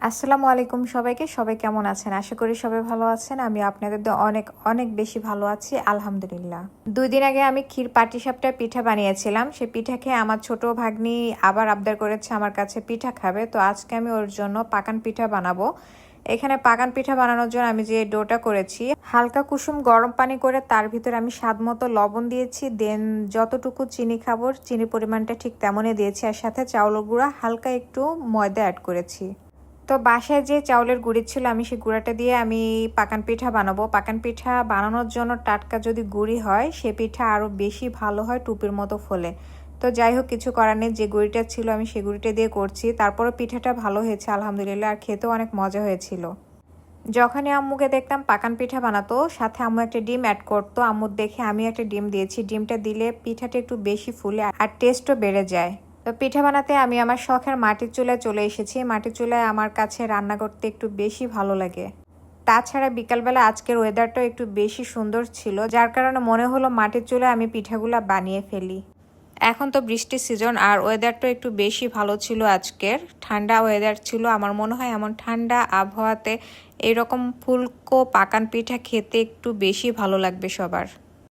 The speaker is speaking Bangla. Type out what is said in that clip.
আসসালামু আলাইকুম সবাইকে। সবাই কেমন আছেন? আশা করি সবাই ভালো আছেন। আমি আপনাদের তো অনেক অনেক বেশি ভালো আছি, আলহামদুলিল্লাহ। 2 দিন আগে আমি ক্ষীর পাটিসাপটা পিঠা বানিয়েছিলাম। সে পিঠা খেয়ে আমার ছোট ভাগ্নি আবার আবদার করেছে আমার কাছে পিঠা খাবে। তো আজকে আমি ওর জন্য পাকান পিঠা বানাবো। এখানে পাকান পিঠা বানানোর জন্য আমি যে ডোটা করেছি, হালকা কুসুম গরম পানি করে তার ভিতরে আমি স্বাদ মতো লবণ দিয়েছি। দেন যতটুকু চিনি খাবো, চিনির পরিমাণটা ঠিক তেমনই দিয়েছি। আর সাথে চাউলের গুঁড়া, হালকা একটু ময়দা অ্যাড করেছি। তো বাসায় যে চাউলের গুঁড়ি ছিল, আমি সেই গুঁড়াটা দিয়ে আমি পাকান পিঠা বানাবো। পাকান পিঠা বানানোর জন্য টাটকা যদি গুঁড়ি হয়, সে পিঠা আরও বেশি ভালো হয়, টুপির মতো ফোলে। তো যাই হোক, কিছু করার নেই, যে গুঁড়িটা ছিল আমি সেই গুঁড়িটা দিয়ে করছি। তারপরে পিঠাটা ভালো হয়েছে আলহামদুলিল্লাহ, আর খেতেও অনেক মজা হয়েছিল। যখনই আম্মুকে দেখতাম পাকান পিঠা বানাতো, সাথে আম্মু একটা ডিম অ্যাড করতো। আম্মুর দেখে আমি একটা ডিম দিয়েছি। ডিমটা দিলে পিঠাটা একটু বেশি ফুলে আর টেস্টও বেড়ে যায়। তো পিঠা বানাতে আমি আমার শখের মাটির চুলায় চলে এসেছি। মাটির চুলায় আমার কাছে রান্না করতে একটু বেশি ভালো লাগে। তাছাড়া বিকালবেলা আজকের ওয়েদারটাও একটু বেশি সুন্দর ছিল, যার কারণে মনে হলো মাটির চুলায় আমি পিঠাগুলা বানিয়ে ফেলি। এখন তো বৃষ্টির সিজন, আর ওয়েদারটা একটু বেশি ভালো ছিল আজকের। ঠান্ডা ওয়েদার ছিল। আমার মনে হয় এমন ঠান্ডা আবহাওয়াতে এরকম ফুলকো পাকান পিঠা খেতে একটু বেশি ভালো লাগবে সবার।